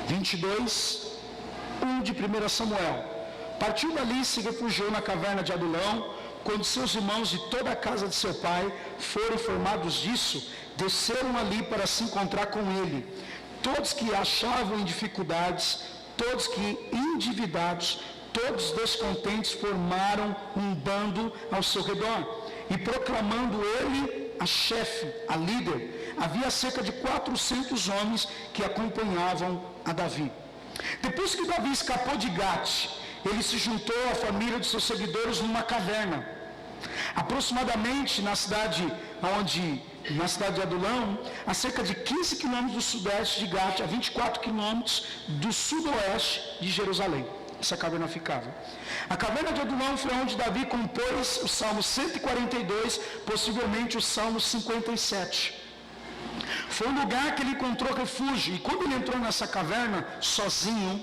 22, 1 de 1 Samuel. Partiu dali e se refugiou na caverna de Adulão. Quando seus irmãos e toda a casa de seu pai foram informados disso, desceram ali para se encontrar com ele. Todos que achavam em dificuldades, todos que endividados, todos descontentes, formaram um bando ao seu redor. E proclamando ele a chefe, a líder, havia cerca de 400 homens que acompanhavam a Davi. Depois que Davi escapou de Gate, ele se juntou à família de seus seguidores numa caverna. Aproximadamente na cidade de Adulão, a cerca de 15 quilômetros do sudeste de Gate, a 24 quilômetros do sudoeste de Jerusalém. Essa caverna ficava. A caverna de Adulão foi onde Davi compôs o Salmo 142, possivelmente o Salmo 57. Foi um lugar que ele encontrou refúgio, e quando ele entrou nessa caverna, sozinho,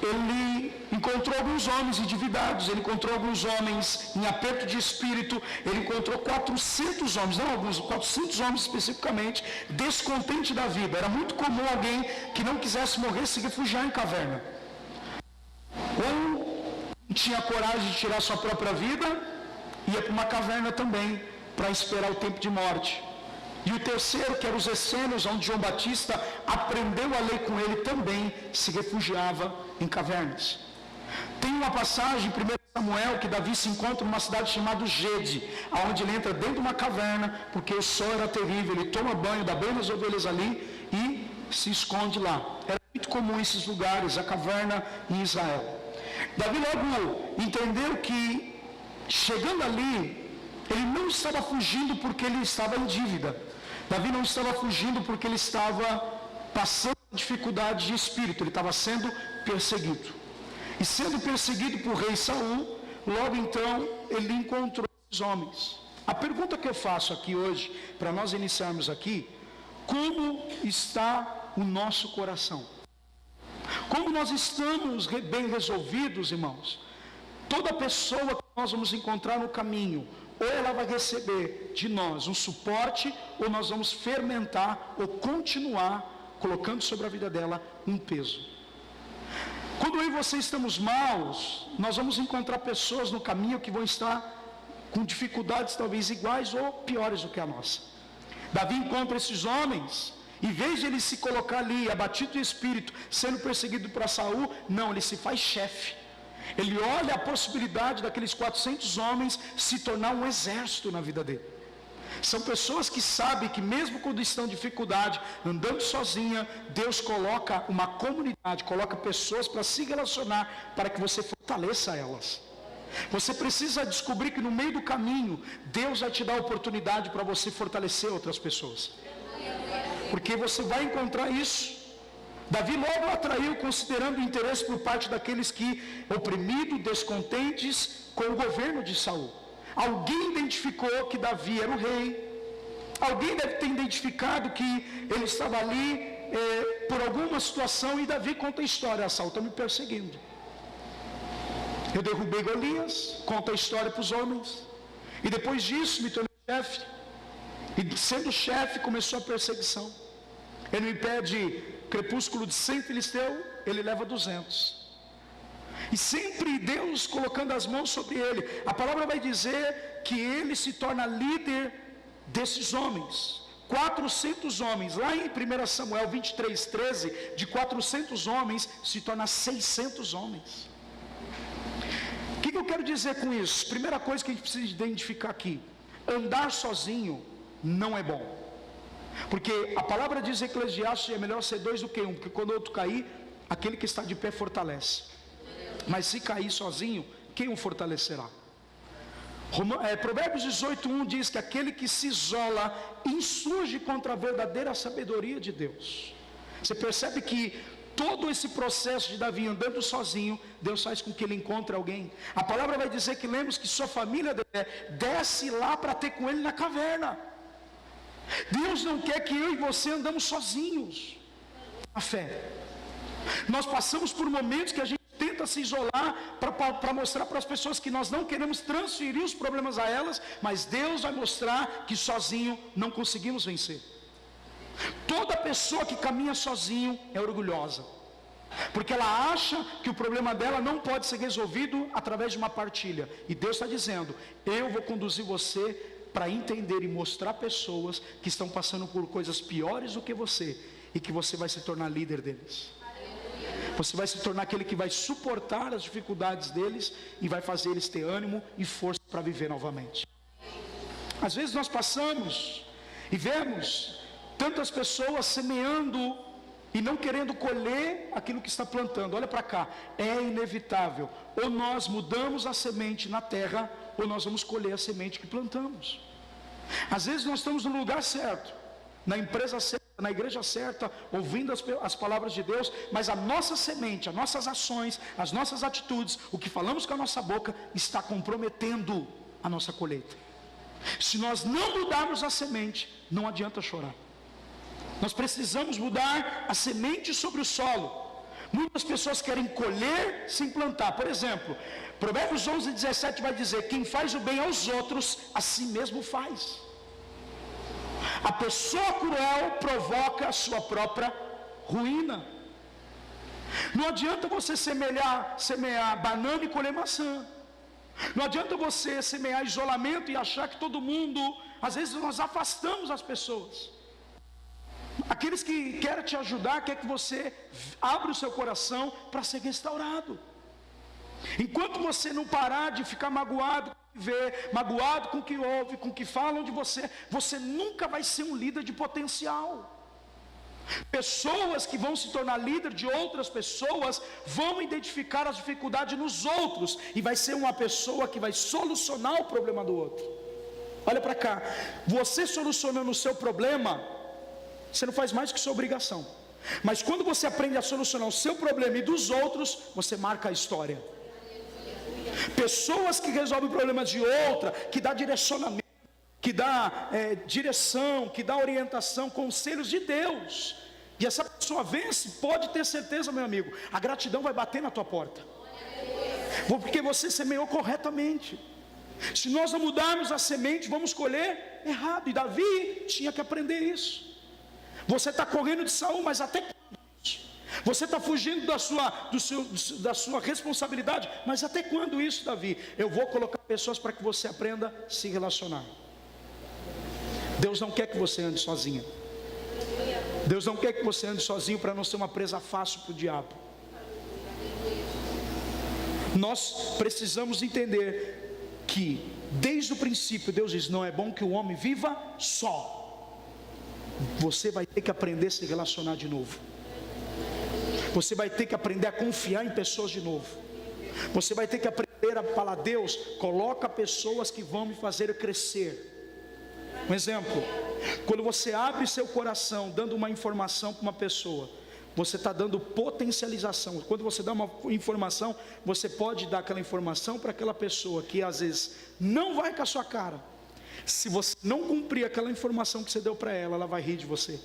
ele encontrou alguns homens endividados, ele encontrou alguns homens em aperto de espírito, ele encontrou 400 homens, não alguns, 400 homens especificamente, descontente da vida. Era muito comum alguém que não quisesse morrer se refugiar em caverna. Ou tinha coragem de tirar sua própria vida, ia para uma caverna também, para esperar o tempo de morte. E o terceiro, que eram os essênios, onde João Batista aprendeu a lei com ele, também se refugiava em cavernas. Tem uma passagem em 1 Samuel que Davi se encontra numa cidade chamada Gede, onde ele entra dentro de uma caverna, porque o sol era terrível, ele toma banho, dá banho nas ovelhas ali e se esconde lá. Era muito comum esses lugares, a caverna em Israel. Davi logo entendeu que, chegando ali, ele não estava fugindo porque ele estava em dívida. Davi não estava fugindo porque ele estava passando dificuldade de espírito, ele estava sendo perseguido. E sendo perseguido por rei Saul, logo então ele encontrou os homens. A pergunta que eu faço aqui hoje, para nós iniciarmos aqui, como está o nosso coração? Como nós estamos bem resolvidos, irmãos? Toda pessoa que nós vamos encontrar no caminho, ou ela vai receber de nós um suporte, ou nós vamos fermentar ou continuar colocando sobre a vida dela um peso. Quando eu e você estamos maus, nós vamos encontrar pessoas no caminho que vão estar com dificuldades talvez iguais ou piores do que a nossa. Davi encontra esses homens, em vez de ele se colocar ali, abatido de espírito, sendo perseguido por Saul, não, ele se faz chefe. Ele olha a possibilidade daqueles 400 homens se tornar um exército na vida dele. São pessoas que sabem que mesmo quando estão em dificuldade, andando sozinha, Deus coloca uma comunidade, coloca pessoas para se relacionar, para que você fortaleça elas. Você precisa descobrir que no meio do caminho, Deus vai te dar a oportunidade para você fortalecer outras pessoas. Porque você vai encontrar isso. Davi logo atraiu, considerando o interesse por parte daqueles que, oprimidos, descontentes com o governo de Saul. Alguém identificou que Davi era o rei. Alguém deve ter identificado que ele estava ali por alguma situação, e Davi conta a história: Saul está me perseguindo. Eu derrubei Golias, conta a história para os homens. E depois disso me tornei chefe. E sendo chefe começou a perseguição. Ele me pede crepúsculo de 100 filisteu, ele leva 200. E sempre Deus colocando as mãos sobre ele. A palavra vai dizer que ele se torna líder desses homens. 400 homens, lá em 1 Samuel 23:13, de 400 homens se torna 600 homens. O que eu quero dizer com isso? Primeira coisa que a gente precisa identificar aqui: andar sozinho não é bom. Porque a palavra diz em Eclesiastes: é melhor ser dois do que um, porque quando o outro cair, aquele que está de pé fortalece. Mas se cair sozinho, quem o fortalecerá? Provérbios 18:1 diz que aquele que se isola insurge contra a verdadeira sabedoria de Deus. Você percebe que todo esse processo de Davi andando sozinho, Deus faz com que ele encontre alguém. A palavra vai dizer que lemos que sua família desce lá para ter com ele na caverna. Deus não quer que eu e você andamos sozinhos na fé. Nós passamos por momentos que a gente tenta se isolar para mostrar para as pessoas que nós não queremos transferir os problemas a elas, mas Deus vai mostrar que sozinho não conseguimos vencer. Toda pessoa que caminha sozinho é orgulhosa. porque ela acha que o problema dela não pode ser resolvido através de uma partilha. E Deus está dizendo: eu vou conduzir você para entender e mostrar pessoas que estão passando por coisas piores do que você, e que você vai se tornar líder deles. Você vai se tornar aquele que vai suportar as dificuldades deles e vai fazer eles ter ânimo e força para viver novamente. Às vezes nós passamos e vemos tantas pessoas semeando e não querendo colher aquilo que está plantando. Olha para cá, é inevitável: ou nós mudamos a semente na terra, ou nós vamos colher a semente que plantamos. Às vezes nós estamos no lugar certo, na empresa certa, na igreja certa, ouvindo as palavras de Deus, mas a nossa semente, as nossas ações, as nossas atitudes, o que falamos com a nossa boca, está comprometendo a nossa colheita. Se nós não mudarmos a semente, não adianta chorar. Nós precisamos mudar a semente sobre o solo. Muitas pessoas querem colher sem plantar. Por exemplo, Provérbios 11:17 vai dizer: quem faz o bem aos outros, a si mesmo faz. A pessoa cruel provoca a sua própria ruína. Não adianta você semear banana e colher maçã. Não adianta você semear isolamento e achar que todo mundo... Às vezes nós afastamos as pessoas. Aqueles que querem te ajudar, quer que você abra o seu coração para ser restaurado. Enquanto você não parar de ficar magoado, magoado com o que ouve, com o que falam de você, você nunca vai ser um líder de potencial. Pessoas que vão se tornar líder de outras pessoas vão identificar as dificuldades nos outros, e vai ser uma pessoa que vai solucionar o problema do outro. Olha para cá, você solucionando o seu problema, você não faz mais que sua obrigação. Mas quando você aprende a solucionar o seu problema e dos outros, você marca a história. Pessoas que resolvem problemas de outra, que dá direcionamento, que dá direção, que dá orientação, conselhos de Deus, e essa pessoa vence, pode ter certeza, meu amigo, a gratidão vai bater na tua porta, porque você semeou corretamente. Se nós não mudarmos a semente, vamos colher errado. E Davi tinha que aprender isso. Você está correndo de Saul, mas até quando? Você está fugindo da sua responsabilidade, mas até quando isso, Davi? Eu vou colocar pessoas para que você aprenda a se relacionar. Deus não quer que você ande sozinha. Deus não quer que você ande sozinho para não ser uma presa fácil para o diabo. Nós precisamos entender que desde o princípio Deus diz: não é bom que o homem viva só. Você vai ter que aprender a se relacionar de novo. Você vai ter que aprender a confiar em pessoas de novo. Você vai ter que aprender a falar: Deus, coloca pessoas que vão me fazer crescer. Um exemplo: quando você abre seu coração dando uma informação para uma pessoa, você está dando potencialização. Quando você dá uma informação, você pode dar aquela informação para aquela pessoa que às vezes não vai com a sua cara. Se você não cumprir aquela informação que você deu para ela, ela vai rir de você.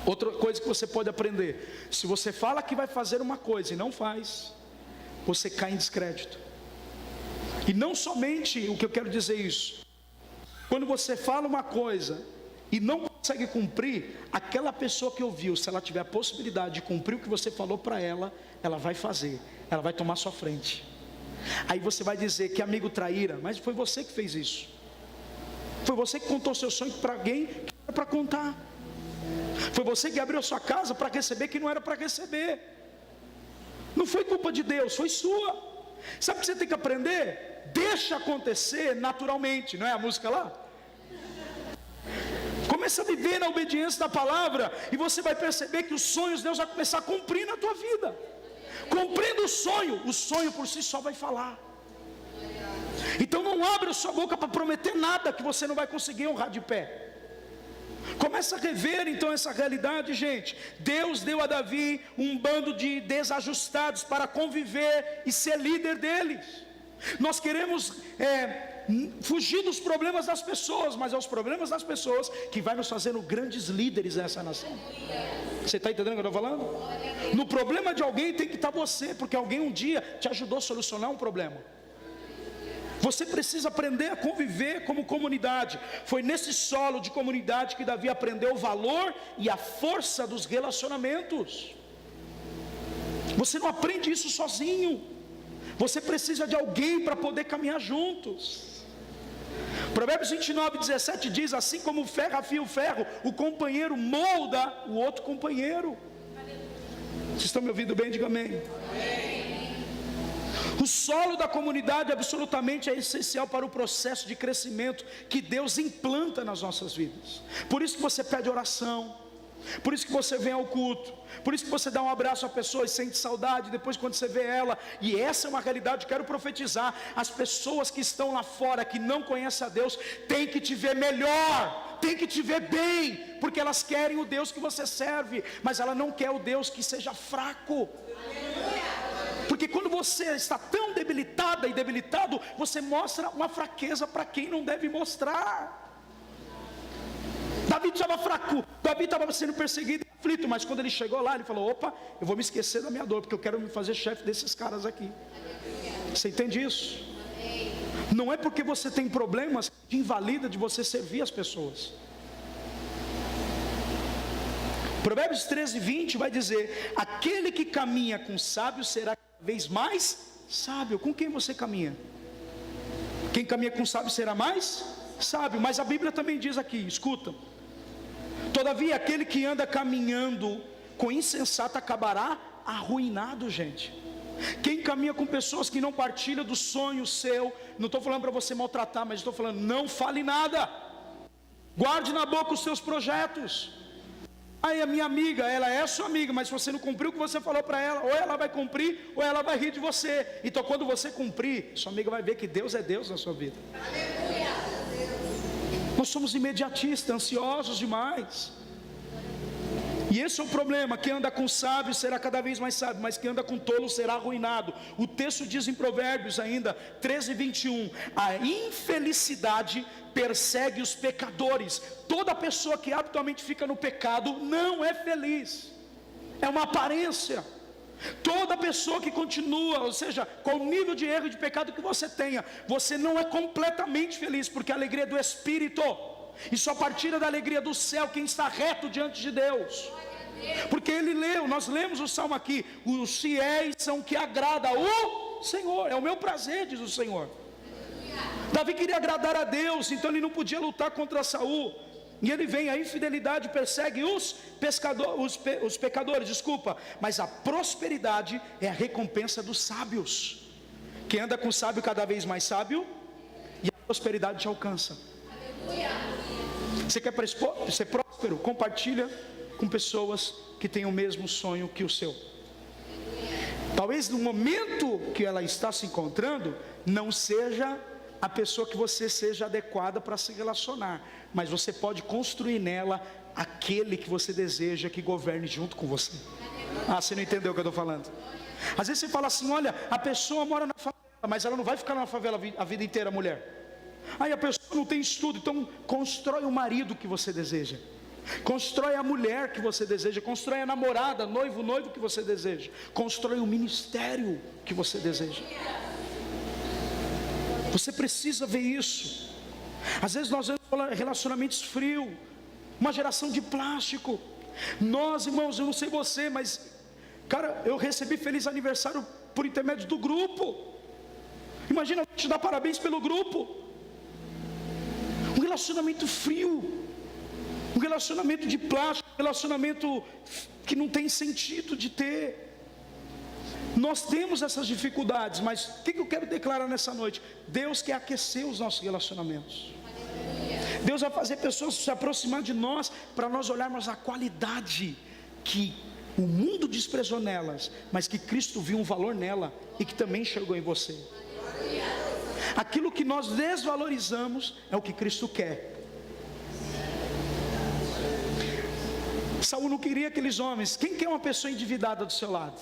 Outra coisa que você pode aprender: se você fala que vai fazer uma coisa e não faz, você cai em descrédito. E não somente o que eu quero dizer isso, quando você fala uma coisa e não consegue cumprir, aquela pessoa que ouviu, se ela tiver a possibilidade de cumprir o que você falou para ela, ela vai fazer, ela vai tomar sua frente. Aí você vai dizer que amigo traíra, mas foi você que fez isso. Foi você que contou seu sonho para alguém que não era para contar. Foi você que abriu sua casa para receber que não era para receber. Não foi culpa de Deus, foi sua. Sabe o que você tem que aprender? Deixa acontecer naturalmente, não é a música lá? Começa a viver na obediência da palavra, e você vai perceber que os sonhos Deus vai começar a cumprir na tua vida. Cumprindo o sonho por si só vai falar. Então não abra sua boca para prometer nada que você não vai conseguir honrar de pé. Começa a rever então essa realidade, gente. Deus deu a Davi um bando de desajustados para conviver e ser líder deles. Nós queremos fugir dos problemas das pessoas, mas é os problemas das pessoas que vai nos fazendo grandes líderes dessa nação. Você está entendendo o que eu estou falando? No problema de alguém tem que estar você, porque alguém um dia te ajudou a solucionar um problema. Você precisa aprender a conviver como comunidade. Foi nesse solo de comunidade que Davi aprendeu o valor e a força dos relacionamentos. Você não aprende isso sozinho. Você precisa de alguém para poder caminhar juntos. Provérbios 29:17 diz: assim como o ferro afia o ferro, o companheiro molda o outro companheiro. Vocês estão me ouvindo bem? Diga amém. O solo da comunidade absolutamente é essencial para o processo de crescimento que Deus implanta nas nossas vidas. Por isso que você pede oração, por isso que você vem ao culto, por isso que você dá um abraço à pessoa e sente saudade depois quando você vê ela. E essa é uma realidade, quero profetizar: as pessoas que estão lá fora, que não conhecem a Deus, têm que te ver melhor, têm que te ver bem, porque elas querem o Deus que você serve, mas ela não quer o Deus que seja fraco. Porque quando você está tão debilitada e debilitado, você mostra uma fraqueza para quem não deve mostrar. Davi estava fraco, Davi estava sendo perseguido e aflito, mas quando ele chegou lá, ele falou: opa, eu vou me esquecer da minha dor, porque eu quero me fazer chefe desses caras aqui. Você entende isso? Não é porque você tem problemas que invalida de você servir as pessoas. Provérbios 13:20 vai dizer: aquele que caminha com sábios será cada vez mais sábio. Com quem você caminha? Quem caminha com sábio será mais sábio. Mas a Bíblia também diz aqui, escuta: todavia aquele que anda caminhando com insensato acabará arruinado, gente. Quem caminha com pessoas que não partilham do sonho seu, não estou falando para você maltratar, mas estou falando: não fale nada, guarde na boca os seus projetos. Aí a minha amiga, ela é sua amiga, mas se você não cumpriu o que você falou para ela, ou ela vai cumprir, ou ela vai rir de você. Então quando você cumprir, sua amiga vai ver que Deus é Deus na sua vida. Aleluia. Nós somos imediatistas, ansiosos demais. E esse é o problema: quem anda com sábio será cada vez mais sábio, mas quem anda com tolo será arruinado. O texto diz em Provérbios ainda 13:21: a infelicidade persegue os pecadores. Toda pessoa que habitualmente fica no pecado não é feliz, é uma aparência. Toda pessoa que continua, ou seja, com o nível de erro e de pecado que você tenha, você não é completamente feliz, porque a alegria é do Espírito, e só partilha da alegria do céu quem está reto diante de Deus. Porque ele leu, nós lemos o salmo aqui: os fiéis são que agrada o Senhor. É o meu prazer, diz o Senhor. Davi queria agradar a Deus, então ele não podia lutar contra Saul. E ele vem: a infidelidade persegue os pecadores, mas a prosperidade é a recompensa dos sábios. Quem anda com sábio cada vez mais sábio, e a prosperidade te alcança. Você quer ser próspero? Compartilha com pessoas que têm o mesmo sonho que o seu. Talvez no momento que ela está se encontrando, não seja a pessoa que você seja adequada para se relacionar, mas você pode construir nela aquele que você deseja que governe junto com você. Ah, você não entendeu o que eu estou falando? Às vezes você fala assim: olha, a pessoa mora na favela, mas ela não vai ficar na favela a vida inteira, mulher. Aí a pessoa não tem estudo, então constrói o marido que você deseja, constrói a mulher que você deseja, constrói a namorada, noivo que você deseja, constrói o ministério que você deseja. Você precisa ver isso. Às vezes nós vemos relacionamentos frios, uma geração de plástico. Nós, irmãos, eu não sei você, mas cara, eu recebi feliz aniversário por intermédio do grupo. Imagina eu te dar parabéns pelo grupo. Um relacionamento frio, um relacionamento de plástico, um relacionamento que não tem sentido de ter. Nós temos essas dificuldades, mas o que eu quero declarar nessa noite? Deus quer aquecer os nossos relacionamentos. Deus vai fazer pessoas se aproximar de nós, para nós olharmos a qualidade que o mundo desprezou nelas, mas que Cristo viu um valor nela e que também enxergou em você. Aquilo que nós desvalorizamos é o que Cristo quer. Saul não queria aqueles homens. Quem quer uma pessoa endividada do seu lado?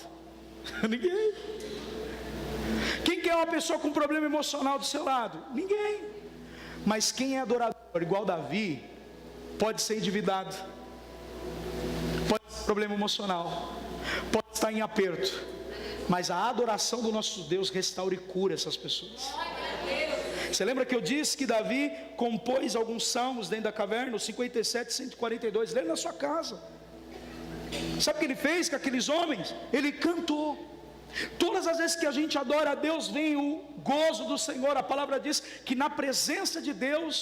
Ninguém. Quem quer uma pessoa com problema emocional do seu lado? Ninguém. Mas quem é adorador igual Davi, pode ser endividado, pode ter problema emocional, pode estar em aperto, mas a adoração do nosso Deus restaura e cura essas pessoas. Você lembra que eu disse que Davi compôs alguns salmos dentro da caverna, os 57, 142, lê na sua casa. Sabe o que ele fez com aqueles homens? Ele cantou. Todas as vezes que a gente adora a Deus, vem o gozo do Senhor. A palavra diz que na presença de Deus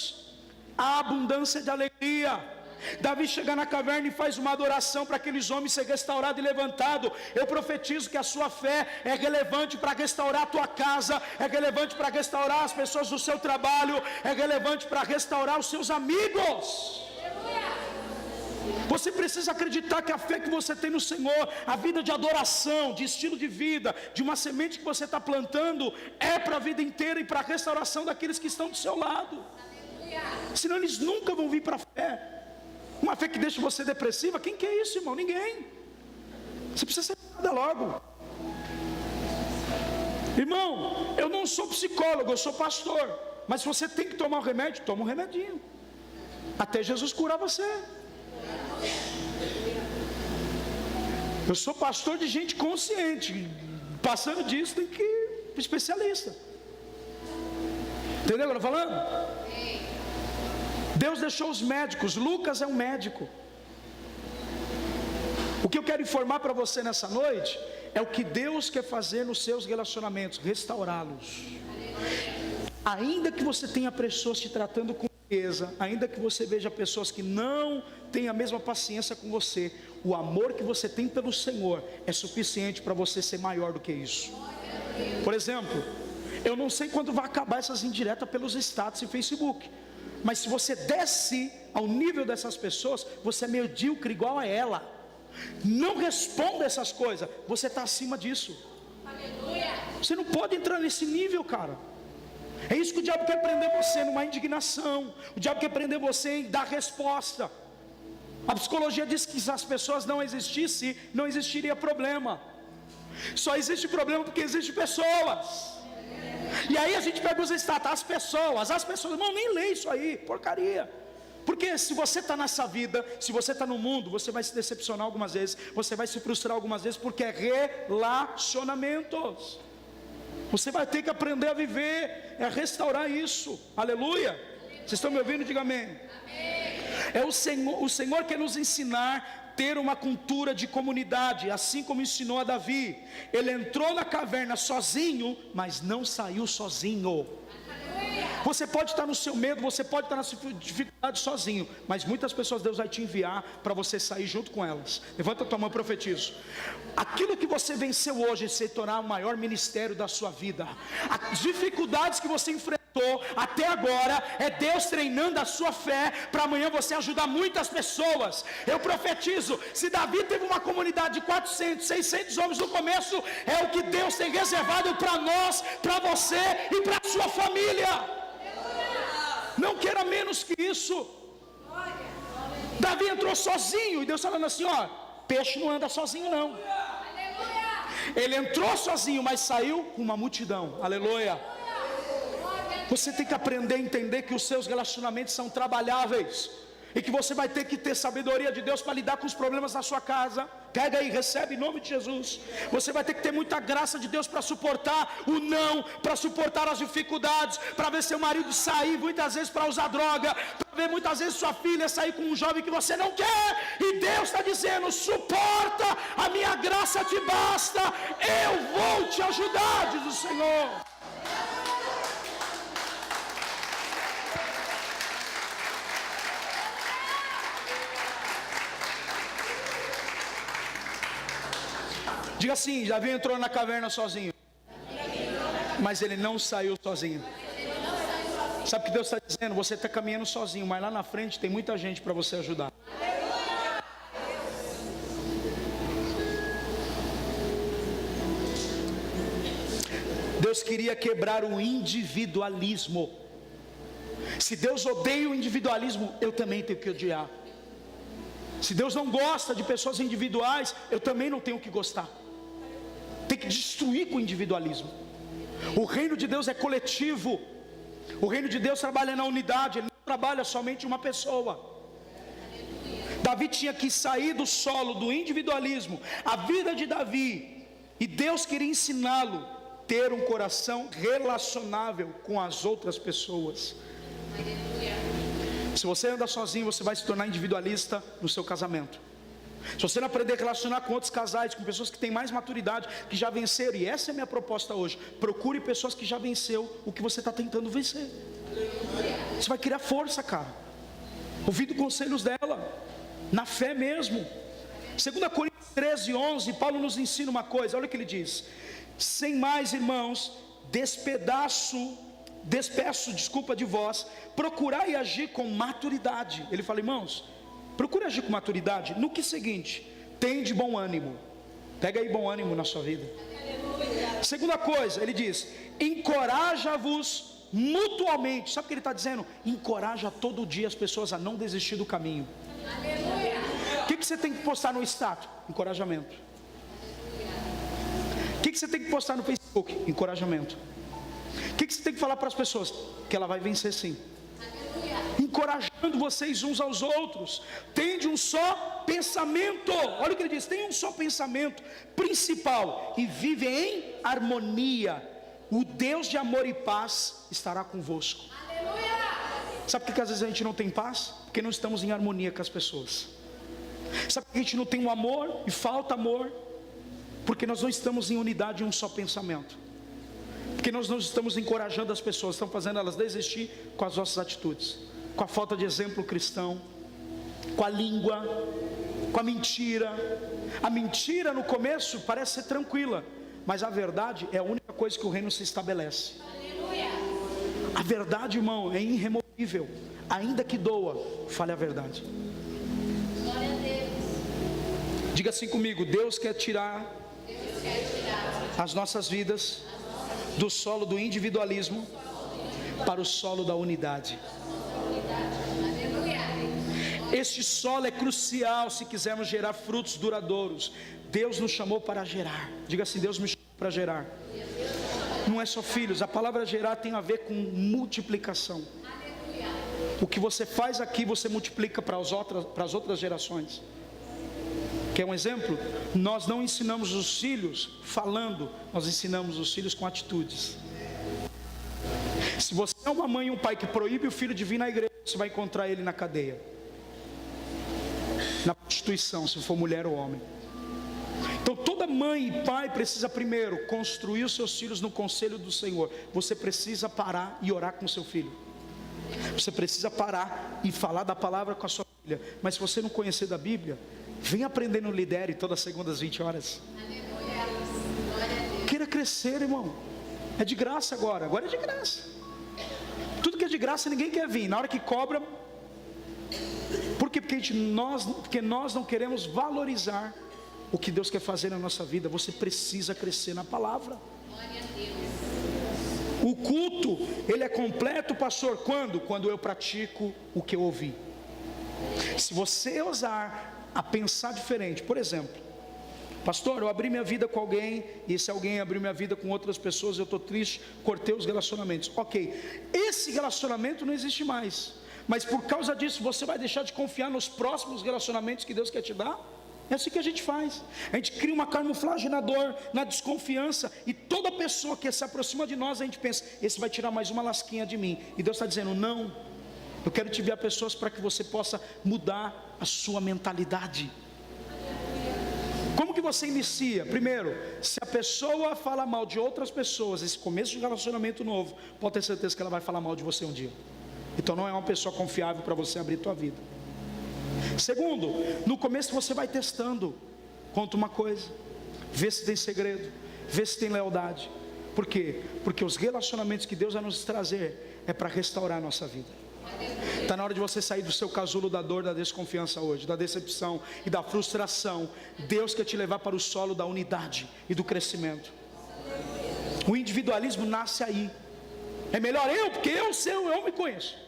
há abundância de alegria. Davi chega na caverna e faz uma adoração para aqueles homens ser restaurado e levantado. Eu profetizo que a sua fé é relevante para restaurar a tua casa, é relevante para restaurar as pessoas do seu trabalho, é relevante para restaurar os seus amigos. Você precisa acreditar que a fé que você tem no Senhor, a vida de adoração, de estilo de vida, de uma semente que você está plantando, é para a vida inteira e para a restauração daqueles que estão do seu lado. Senão eles nunca vão vir para a fé. Uma fé que deixa você depressiva, quem que é isso, irmão? Ninguém. Você precisa ser nada logo. Irmão, eu não sou psicólogo, eu sou pastor. Mas se você tem que tomar um remédio, toma um remedinho, até Jesus curar você. Eu sou pastor de gente consciente. Passando disso tem que ir para especialista. Entendeu o que eu estou falando? Deus deixou os médicos. Lucas é um médico. O que eu quero informar para você nessa noite é o que Deus quer fazer nos seus relacionamentos, restaurá-los. Ainda que você tenha pessoas te tratando com frieza, ainda que você veja pessoas que não têm a mesma paciência com você, o amor que você tem pelo Senhor é suficiente para você ser maior do que isso. Por exemplo, eu não sei quando vai acabar essas indiretas pelos status e Facebook, mas se você desce ao nível dessas pessoas, você é medíocre igual a ela. Não responda essas coisas, você está acima disso. Você não pode entrar nesse nível, cara. É isso que o diabo quer prender você, numa indignação. O diabo quer prender você em dar resposta. A psicologia diz que se as pessoas não existissem, não existiria problema. Só existe problema porque existem pessoas. E aí a gente pega os status, as pessoas, irmão, nem lê isso aí, porcaria. Porque se você está nessa vida, se você está no mundo, você vai se decepcionar algumas vezes, você vai se frustrar algumas vezes, porque é relacionamentos. Você vai ter que aprender a viver, a restaurar isso. Aleluia. Vocês estão me ouvindo? Diga amém. É o Senhor quer nos ensinar a ter uma cultura de comunidade, assim como ensinou a Davi. Ele entrou na caverna sozinho, mas não saiu sozinho. Você pode estar no seu medo, você pode estar na dificuldade sozinho, mas muitas pessoas Deus vai te enviar para você sair junto com elas. Levanta a tua mão e profetizo. Aquilo que você venceu hoje se tornar o maior ministério da sua vida. As dificuldades que você enfrentou até agora é Deus treinando a sua fé para amanhã você ajudar muitas pessoas. Eu profetizo, se Davi teve uma comunidade de 400, 600 homens no começo, é o que Deus tem reservado para nós, para você e para a sua família. Não queira menos que isso. Davi entrou sozinho e Deus falando assim, ó, peixe não anda sozinho não. Ele entrou sozinho, mas saiu com uma multidão. Aleluia. Você tem que aprender a entender que os seus relacionamentos são trabalháveis e que você vai ter que ter sabedoria de Deus para lidar com os problemas da sua casa. Pega aí, recebe em nome de Jesus. Você vai ter que ter muita graça de Deus para suportar o não, para suportar as dificuldades, para ver seu marido sair muitas vezes para usar droga, para ver muitas vezes sua filha sair com um jovem que você não quer, e Deus está dizendo, suporta, a minha graça te basta, eu vou te ajudar, diz o Senhor. Diga assim, Davi entrou na caverna sozinho, mas ele não saiu sozinho. Sabe o que Deus está dizendo? Você está caminhando sozinho, mas lá na frente tem muita gente para você ajudar. Deus queria quebrar o individualismo. Se Deus odeia o individualismo, eu também tenho que odiar. Se Deus não gosta de pessoas individuais, eu também não tenho que gostar. Tem que destruir com o individualismo. O reino de Deus é coletivo. O reino de Deus trabalha na unidade. Ele não trabalha somente uma pessoa. Davi tinha que sair do solo do individualismo. A vida de Davi, e Deus queria ensiná-lo a ter um coração relacionável com as outras pessoas. Se você anda sozinho, você vai se tornar individualista no seu casamento. Se você não aprender a relacionar com outros casais, com pessoas que têm mais maturidade, que já venceram, e essa é a minha proposta hoje, procure pessoas que já venceu o que você está tentando vencer. Você vai criar força, cara, ouvindo conselhos dela, na fé mesmo. 2 Coríntios 13:11, Paulo nos ensina uma coisa, olha o que ele diz: sem mais, irmãos, despeço de vós, procurai agir com maturidade. Ele fala, irmãos, procure agir com maturidade no que seguinte: tende bom ânimo. Pega aí bom ânimo na sua vida. Segunda coisa, ele diz: encoraja-vos mutuamente. Sabe o que ele está dizendo? Encoraja todo dia as pessoas a não desistir do caminho. O que você tem que postar no status? Encorajamento. O que você tem que postar no Facebook? Encorajamento. O que você tem que falar para as pessoas? Que ela vai vencer sim. Encorajando vocês uns aos outros. Tende um só pensamento. Olha o que ele diz: tem um só pensamento principal e vive em harmonia. O Deus de amor e paz estará convosco. Sabe por que às vezes a gente não tem paz? Porque não estamos em harmonia com as pessoas. Sabe por que a gente não tem um amor e falta amor? Porque nós não estamos em unidade em um só pensamento. Porque nós não estamos encorajando as pessoas, estamos fazendo elas desistir com as nossas atitudes, com a falta de exemplo cristão, com a língua, com a mentira. A mentira no começo parece ser tranquila, mas a verdade é a única coisa que o reino se estabelece. A verdade, irmão, é irremovível. Ainda que doa, fale a verdade. Diga assim comigo: Deus quer tirar as nossas vidas do solo do individualismo para o solo da unidade. Este solo é crucial se quisermos gerar frutos duradouros. Deus nos chamou para gerar. Diga assim: Deus me chamou para gerar. Não é só filhos, a palavra gerar tem a ver com multiplicação. O que você faz aqui, você multiplica para as outras gerações. Quer um exemplo? Nós não ensinamos os filhos falando, nós ensinamos os filhos com atitudes. Se você é uma mãe e um pai que proíbe o filho de vir na igreja, você vai encontrar ele na cadeia, na prostituição, se for mulher ou homem. Então toda mãe e pai precisa primeiro construir os seus filhos no conselho do Senhor. Você precisa parar e orar com o seu filho. Você precisa parar e falar da palavra com a sua filha. Mas se você não conhecer da Bíblia, vem aprender no Lidere todas as segundas 20 horas. Queira crescer, irmão. É de graça agora é de graça. Tudo que é de graça ninguém quer vir. Na hora que cobra, por quê? Porque nós não queremos valorizar o que Deus quer fazer na nossa vida. Você precisa crescer na palavra. O culto, ele é completo, pastor, quando? Quando eu pratico o que eu ouvi. Se você ousar a pensar diferente, por exemplo, pastor, eu abri minha vida com alguém, e esse alguém abriu minha vida com outras pessoas, eu estou triste, cortei os relacionamentos. Ok, esse relacionamento não existe mais, mas por causa disso você vai deixar de confiar nos próximos relacionamentos que Deus quer te dar? É assim que a gente faz. A gente cria uma camuflagem na dor, na desconfiança, e toda pessoa que se aproxima de nós, a gente pensa: esse vai tirar mais uma lasquinha de mim. E Deus está dizendo: não, eu quero te enviar pessoas para que você possa mudar a sua mentalidade. Como que você inicia? Primeiro, se a pessoa fala mal de outras pessoas, esse começo de relacionamento novo, pode ter certeza que ela vai falar mal de você um dia. Então não é uma pessoa confiável para você abrir a tua vida. Segundo, no começo você vai testando. Conta uma coisa, vê se tem segredo, vê se tem lealdade. Por quê? Porque os relacionamentos que Deus vai nos trazer é para restaurar a nossa vida. Está na hora de você sair do seu casulo da dor, da desconfiança hoje, da decepção e da frustração. Deus quer te levar para o solo da unidade e do crescimento. O individualismo nasce aí. É melhor eu, porque eu me conheço.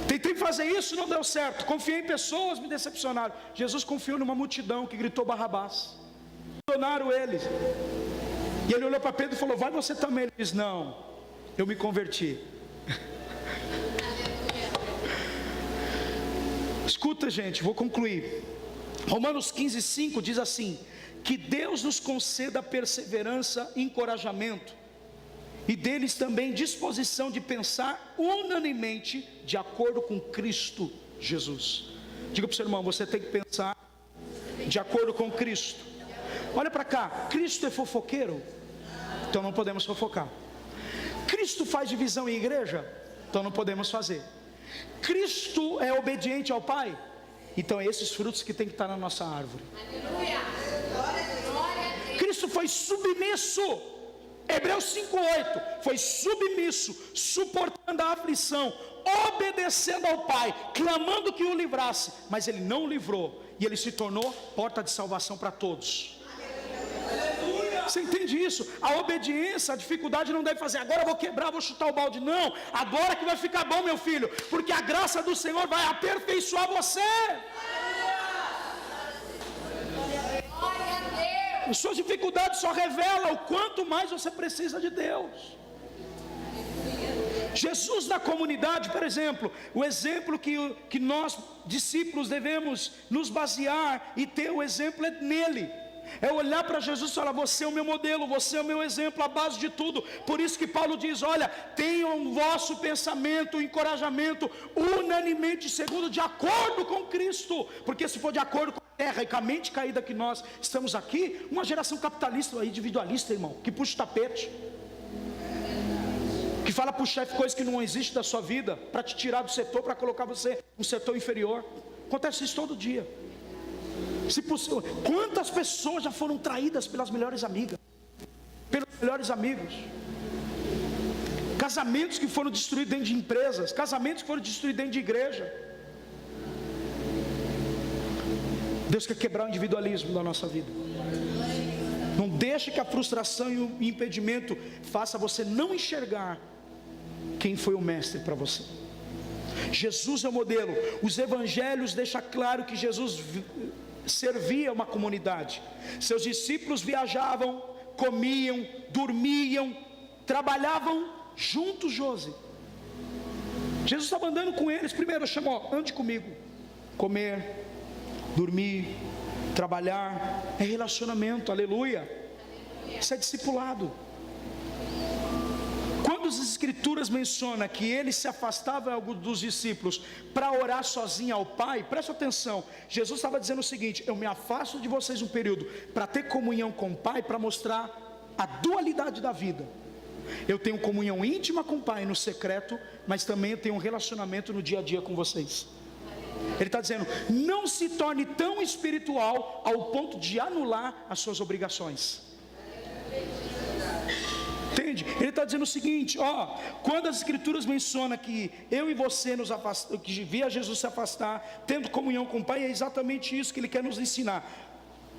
Tentei fazer isso, não deu certo. Confiei em pessoas, me decepcionaram. Jesus confiou numa multidão que gritou Barrabás. Abandonaram ele. E ele olhou para Pedro e falou: vai você também. Ele disse: não, eu me converti. Escuta, gente, vou concluir. Romanos 15:5 diz assim: que Deus nos conceda perseverança e encorajamento, e deles também disposição de pensar unanimemente de acordo com Cristo Jesus. Diga para o seu irmão, você tem que pensar de acordo com Cristo. Olha para cá, Cristo é fofoqueiro? Então não podemos fofocar. Cristo faz divisão em igreja? Então não podemos fazer. Cristo é obediente ao Pai? Então é esses frutos que tem que estar na nossa árvore. Cristo foi submisso. Hebreus 5:8, foi submisso, suportando a aflição, obedecendo ao Pai, clamando que o livrasse, mas ele não o livrou, e ele se tornou porta de salvação para todos. Você entende isso? A obediência, a dificuldade não deve fazer, agora eu vou quebrar, vou chutar o balde. Não, agora que vai ficar bom, meu filho, porque a graça do Senhor vai aperfeiçoar você. As suas dificuldades só revelam o quanto mais você precisa de Deus. Jesus na comunidade, por exemplo, o exemplo que nós discípulos devemos nos basear e ter o exemplo é nele. É olhar para Jesus e falar, você é o meu modelo, você é o meu exemplo, a base de tudo. Por isso que Paulo diz, olha, tenham o vosso pensamento, o encorajamento, unanimemente segundo, de acordo com Cristo. Porque se for de acordo com a terra e com a mente caída que nós estamos aqui, uma geração capitalista, individualista, irmão, que puxa o tapete, que fala para o chefe coisas que não existem da sua vida, para te tirar do setor, para colocar você no setor inferior. Acontece isso todo dia. Se possível, quantas pessoas já foram traídas pelas melhores amigas, pelos melhores amigos? Casamentos que foram destruídos dentro de empresas, casamentos que foram destruídos dentro de igreja. Deus quer quebrar o individualismo da nossa vida. Não deixe que a frustração e o impedimento faça você não enxergar quem foi o mestre para você. Jesus é o modelo. Os evangelhos deixam claro que Jesus servia uma comunidade. Seus discípulos viajavam, comiam, dormiam, trabalhavam juntos. Jesus estava andando com eles. Primeiro chamou, ande comigo. Comer, dormir, trabalhar, é relacionamento, aleluia. Isso é discipulado. Quando as escrituras mencionam que ele se afastava dos discípulos para orar sozinho ao Pai, presta atenção, Jesus estava dizendo o seguinte, eu me afasto de vocês um período para ter comunhão com o Pai, para mostrar a dualidade da vida. Eu tenho comunhão íntima com o Pai no secreto, mas também eu tenho um relacionamento no dia a dia com vocês. Ele está dizendo, não se torne tão espiritual ao ponto de anular as suas obrigações. Entende? Ele está dizendo o seguinte, quando as escrituras mencionam que eu e você nos afastamos, que via Jesus se afastar, tendo comunhão com o Pai, é exatamente isso que ele quer nos ensinar.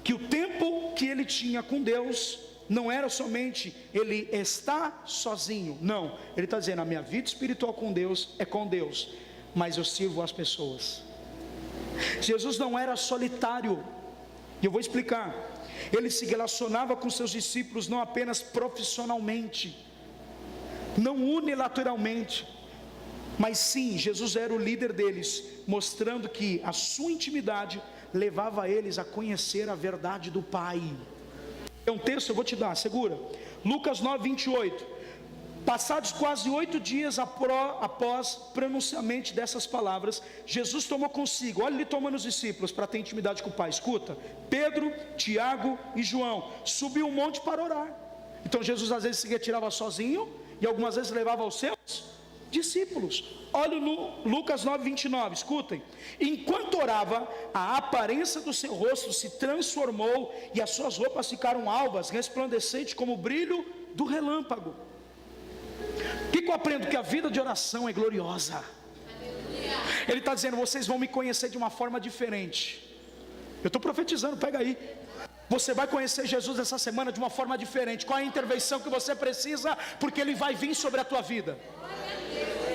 Que o tempo que ele tinha com Deus, não era somente ele estar sozinho, não. Ele está dizendo, a minha vida espiritual com Deus é com Deus, mas eu sirvo as pessoas. Jesus não era solitário, e eu vou explicar. Ele se relacionava com seus discípulos não apenas profissionalmente, não unilateralmente, mas sim, Jesus era o líder deles, mostrando que a sua intimidade levava eles a conhecer a verdade do Pai. É um texto, eu vou te dar, segura. Lucas 9:28. Passados quase 8 dias após pronunciamento dessas palavras, Jesus tomou consigo, olha ele tomando os discípulos para ter intimidade com o Pai, escuta, Pedro, Tiago e João, subiu um monte para orar. Então Jesus às vezes se retirava sozinho, e algumas vezes levava os seus discípulos. Olha no Lucas 9:29, escutem, enquanto orava, a aparência do seu rosto se transformou, e as suas roupas ficaram alvas, resplandecentes como o brilho do relâmpago. O que eu aprendo? Que a vida de oração é gloriosa. Ele está dizendo, vocês vão me conhecer de uma forma diferente. Eu estou profetizando, pega aí. Você vai conhecer Jesus essa semana de uma forma diferente. Qual é a intervenção que você precisa? Porque Ele vai vir sobre a tua vida.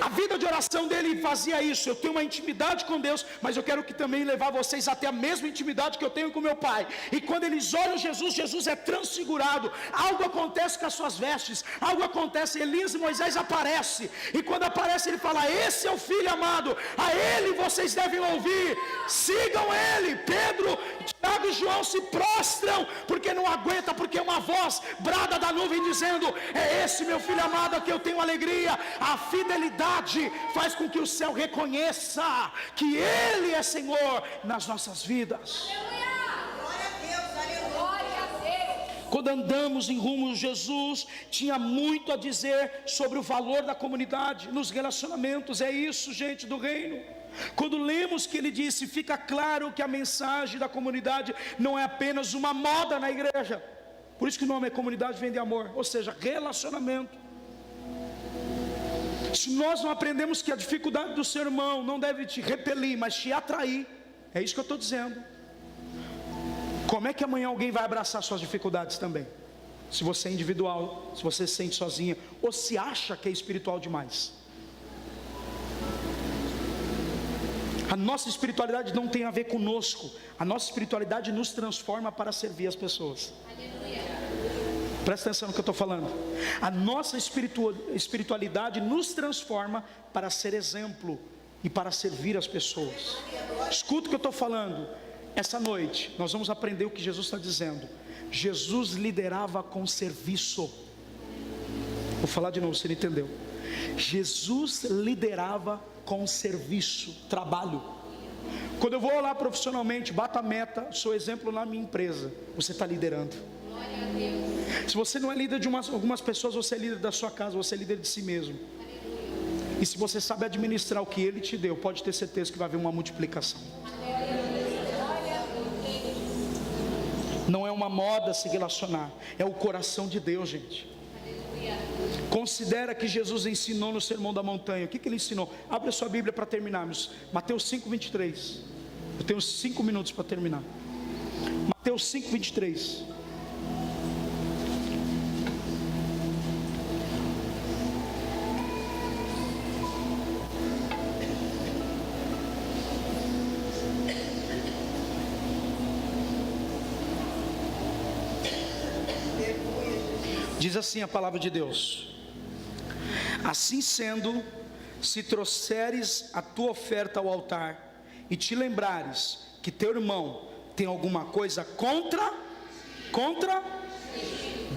A vida de oração dele fazia isso. Eu tenho uma intimidade com Deus, mas eu quero que também levar vocês até a mesma intimidade que eu tenho com meu Pai. E quando eles olham Jesus, Jesus é transfigurado. Algo acontece com as suas vestes, algo acontece. Elias e Moisés aparecem, e quando aparece ele fala, esse é o Filho amado, a ele vocês devem ouvir, sigam ele. Pedro, Tiago Tiago e João se prostram, porque não aguenta, porque uma voz brada da nuvem dizendo: é esse meu filho amado a que eu tenho alegria. A fidelidade faz com que o céu reconheça que Ele é Senhor nas nossas vidas. Quando andamos em rumo a Jesus, tinha muito a dizer sobre o valor da comunidade, nos relacionamentos. É isso, gente do reino. Quando lemos que ele disse, fica claro que a mensagem da comunidade não é apenas uma moda na igreja. Por isso que o nome é comunidade, vem de amor, ou seja, relacionamento. Se nós não aprendemos que a dificuldade do seu irmão não deve te repelir, mas te atrair, é isso que eu estou dizendo. Como é que amanhã alguém vai abraçar suas dificuldades também? Se você é individual, se você se sente sozinha, ou se acha que é espiritual demais. A nossa espiritualidade não tem a ver conosco. A nossa espiritualidade nos transforma para servir as pessoas. Aleluia. Presta atenção no que eu estou falando. A nossa espiritualidade nos transforma para ser exemplo e para servir as pessoas. Escuta o que eu estou falando. Essa noite nós vamos aprender o que Jesus está dizendo. Jesus liderava com serviço. Vou falar de novo, você não entendeu. Jesus liderava com serviço, trabalho. Quando eu vou lá profissionalmente, bato a meta, sou exemplo na minha empresa, você está liderando. Se você não é líder de algumas pessoas, você é líder da sua casa, você é líder de si mesmo. E se você sabe administrar o que Ele te deu, pode ter certeza que vai haver uma multiplicação. Não é uma moda se relacionar, é o coração de Deus, gente. Considera que Jesus ensinou no Sermão da Montanha. O que ele ensinou? Abre a sua Bíblia para terminarmos. Mateus 5:23. Eu tenho 5 minutos para terminar. Mateus 5:23. Diz assim a palavra de Deus: assim sendo, se trouxeres a tua oferta ao altar e te lembrares que teu irmão tem alguma coisa contra,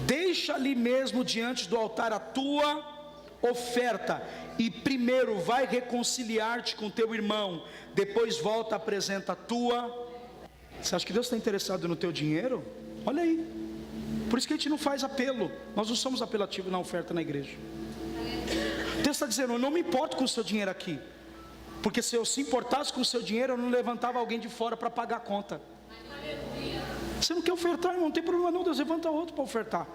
deixa ali mesmo diante do altar a tua oferta e primeiro vai reconciliar-te com teu irmão, depois volta, apresenta a tua. Você acha que Deus está interessado no teu dinheiro? Olha aí. Por isso que a gente não faz apelo. Nós não somos apelativos na oferta na igreja. Deus está dizendo: eu não me importo com o seu dinheiro aqui, porque se eu se importasse com o seu dinheiro, eu não levantava alguém de fora para pagar a conta. Você não quer ofertar, irmão? Não tem problema não, Deus levanta outro para ofertar.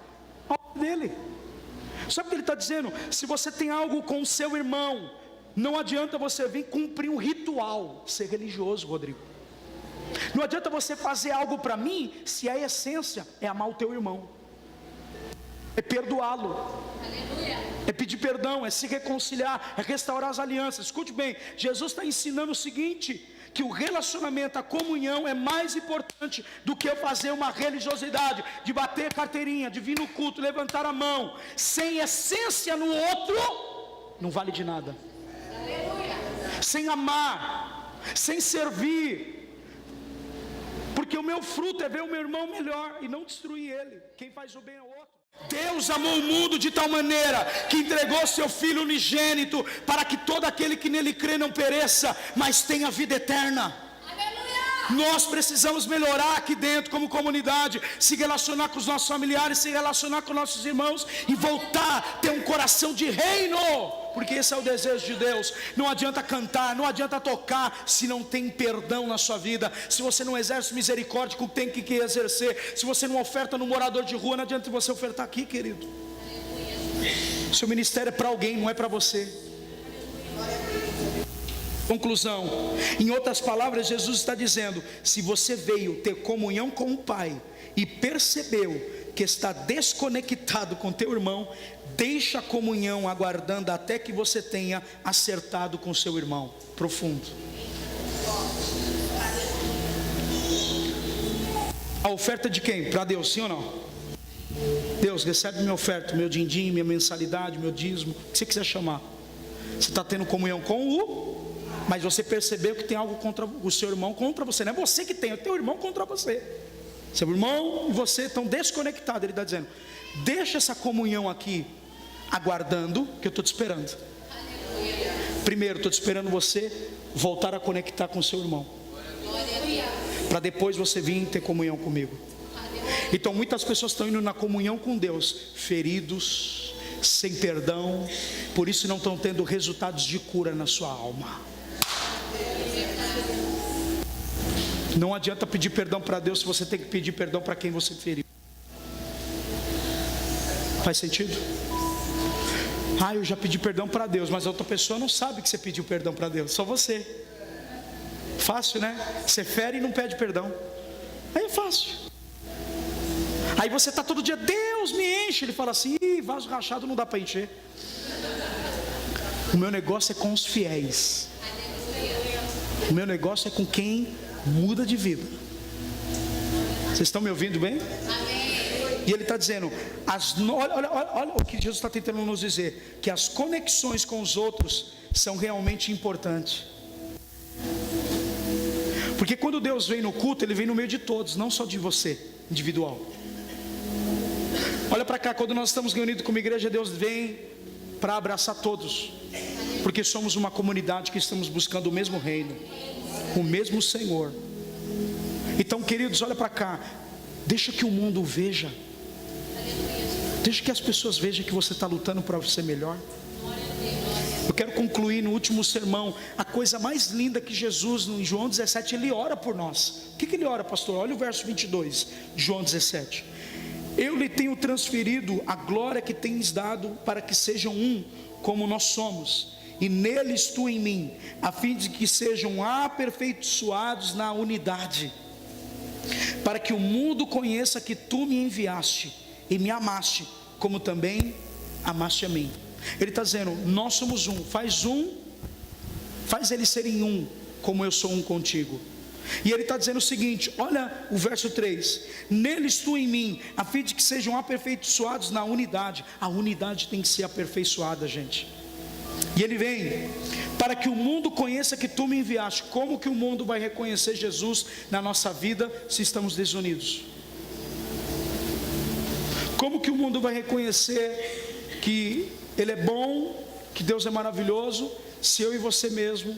A obra dele. Sabe o que ele está dizendo? Se você tem algo com o seu irmão, não adianta você vir cumprir um ritual, ser religioso, Rodrigo. Não adianta você fazer algo para mim, se a essência é amar o teu irmão, é perdoá-lo, é pedir perdão, é se reconciliar, é restaurar as alianças. Escute bem, Jesus está ensinando o seguinte: que o relacionamento, a comunhão é mais importante do que eu fazer uma religiosidade, de bater carteirinha, de vir no culto, levantar a mão, sem essência no outro, não vale de nada. Sem amar, sem servir. Porque o meu fruto é ver o meu irmão melhor e não destruir ele. Quem faz o bem é o outro. Deus amou o mundo de tal maneira que entregou seu Filho unigênito, para que todo aquele que nele crê não pereça, mas tenha vida eterna. Nós precisamos melhorar aqui dentro como comunidade, se relacionar com os nossos familiares, se relacionar com nossos irmãos e voltar a ter um coração de reino, porque esse é o desejo de Deus. Não adianta cantar, não adianta tocar se não tem perdão na sua vida, se você não exerce misericórdia com quem tem que exercer, se você não oferta no morador de rua, não adianta você ofertar aqui, querido. Seu ministério é para alguém, não é para você. Conclusão, em outras palavras, Jesus está dizendo: se você veio ter comunhão com o Pai e percebeu que está desconectado com teu irmão, deixa a comunhão aguardando até que você tenha acertado com seu irmão. Profundo. A oferta de quem? Para Deus, sim ou não? Deus, recebe minha oferta, meu din-din, minha mensalidade, meu dízimo, o que você quiser chamar. Você está tendo comunhão com o Mas você percebeu que tem algo contra o seu irmão, contra você. Não é você que tem, é o teu irmão contra você. Seu irmão e você estão desconectados. Ele está dizendo: deixa essa comunhão aqui, aguardando, que eu estou te esperando. Primeiro, estou te esperando você voltar a conectar com o seu irmão, para depois você vir ter comunhão comigo. Então muitas pessoas estão indo na comunhão com Deus feridos, sem perdão, por isso não estão tendo resultados de cura na sua alma. Não adianta pedir perdão para Deus se você tem que pedir perdão para quem você feriu. Faz sentido? Eu já pedi perdão para Deus, mas a outra pessoa não sabe que você pediu perdão para Deus, só você. Fácil, né? Você fere e não pede perdão. Aí é fácil. Aí você está todo dia: Deus me enche. Ele fala assim: vaso rachado não dá para encher. O meu negócio é com os fiéis. O meu negócio é com quem muda de vida. Vocês estão me ouvindo bem? E ele está dizendo, olha o que Jesus está tentando nos dizer, que as conexões com os outros são realmente importantes. Porque quando Deus vem no culto, Ele vem no meio de todos, não só de você, individual. Olha para cá, quando nós estamos reunidos como igreja, Deus vem para abraçar todos, porque somos uma comunidade que estamos buscando o mesmo reino, o mesmo Senhor. Então, queridos, olha para cá, deixa que o mundo veja, deixa que as pessoas vejam que você está lutando para ser melhor. Eu quero concluir no último sermão, a coisa mais linda que Jesus, em João 17, Ele ora por nós. O que Ele ora, pastor? Olha o verso 22, João 17. Eu lhe tenho transferido a glória que tens dado, para que sejam um, como nós somos, e neles tu em mim, a fim de que sejam aperfeiçoados na unidade, para que o mundo conheça que tu me enviaste e me amaste, como também amaste a mim. Ele está dizendo, nós somos um, faz eles serem um, como eu sou um contigo. E ele está dizendo o seguinte, olha o verso 3, neles tu em mim, a fim de que sejam aperfeiçoados na unidade. A unidade tem que ser aperfeiçoada, gente. E ele vem, para que o mundo conheça que tu me enviaste. Como que o mundo vai reconhecer Jesus na nossa vida se estamos desunidos? Como que o mundo vai reconhecer que Ele é bom, que Deus é maravilhoso, se eu e você mesmo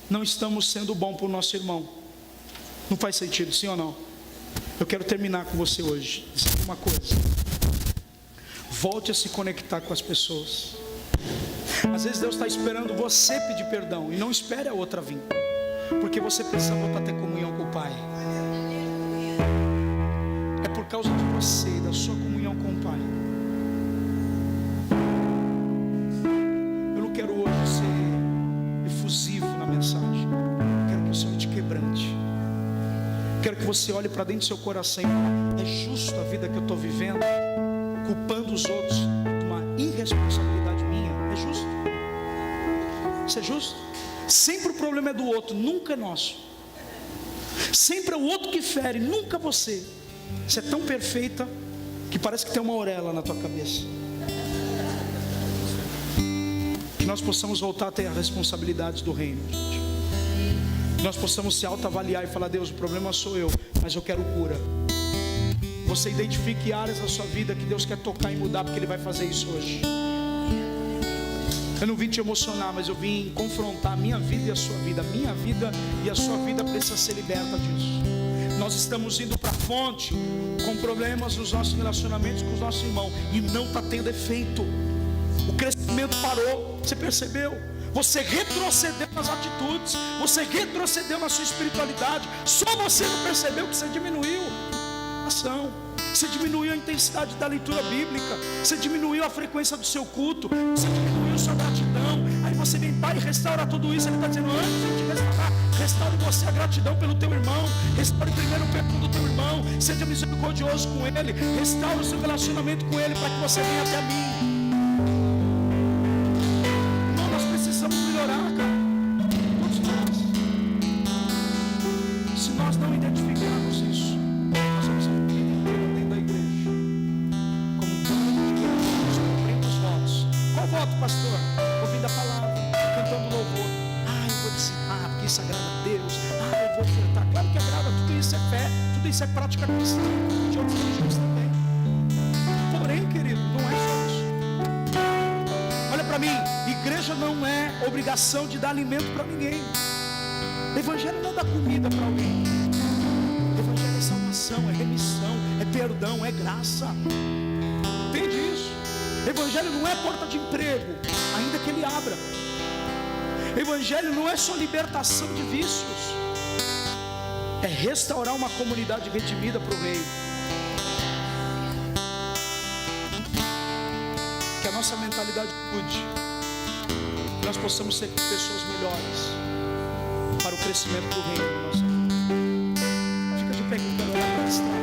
não estamos sendo bom para o nosso irmão? Não faz sentido, sim ou não? Eu quero terminar com você hoje, dizendo uma coisa: volte a se conectar com as pessoas. Às vezes Deus está esperando você pedir perdão, e não espere a outra vir, porque você precisa voltar a ter comunhão com o Pai. É por causa de você e da sua comunhão com o Pai. Eu não quero hoje ser efusivo na mensagem. Eu quero que o Senhor te quebrante. Eu quero que você olhe para dentro do seu coração. É justo a vida que eu estou vivendo, culpando os outros de uma irresponsabilidade minha? É justo? Isso é justo? Sempre o problema é do outro, nunca é nosso. Sempre é o outro que fere, nunca você. Você é tão perfeita que parece que tem uma orelha na tua cabeça. Que nós possamos voltar a ter as responsabilidades do reino, gente. Que nós possamos se autoavaliar e falar: Deus, o problema sou eu, mas eu quero cura. Você identifique áreas da sua vida que Deus quer tocar e mudar, porque Ele vai fazer isso hoje. Eu não vim te emocionar, mas eu vim confrontar a minha vida e a sua vida. A minha vida e a sua vida precisa ser liberta disso. Nós estamos indo para a fonte com problemas nos nossos relacionamentos com os nossos irmãos, e não está tendo efeito. O crescimento parou. Você percebeu? Você retrocedeu nas atitudes, você retrocedeu na sua espiritualidade. Só você não percebeu que você diminuiu a ação, você diminuiu a intensidade da leitura bíblica, você diminuiu a frequência do seu culto, você diminuiu sua gratidão. Aí você vem, Pai, restaura tudo isso. Ele está dizendo: antes de eu te restaurar, restaure você a gratidão pelo teu irmão, restaure primeiro o perdão do teu irmão, seja misericordioso com ele, restaure o seu relacionamento com ele, para que você venha até mim. Irmão, nós precisamos melhorar, cara. Todos nós. Se nós não identificarmos isso, nós vamos ser dentro da igreja como um plano de Deus, cumprindo os votos. Qual voto, pastor? Ouvindo a palavra, cantando louvor. Eu vou dizimar, obrigação de dar alimento para ninguém. Evangelho não é dar comida para alguém. Evangelho é salvação, é remissão, é perdão, é graça. Entende isso? Evangelho não é porta de emprego, ainda que ele abra. Evangelho não é só libertação de vícios, é restaurar uma comunidade redimida para o Rei. Que a nossa mentalidade mude, que nós possamos ser pessoas melhores para o crescimento do Reino. Fica de pé que eu quero orar para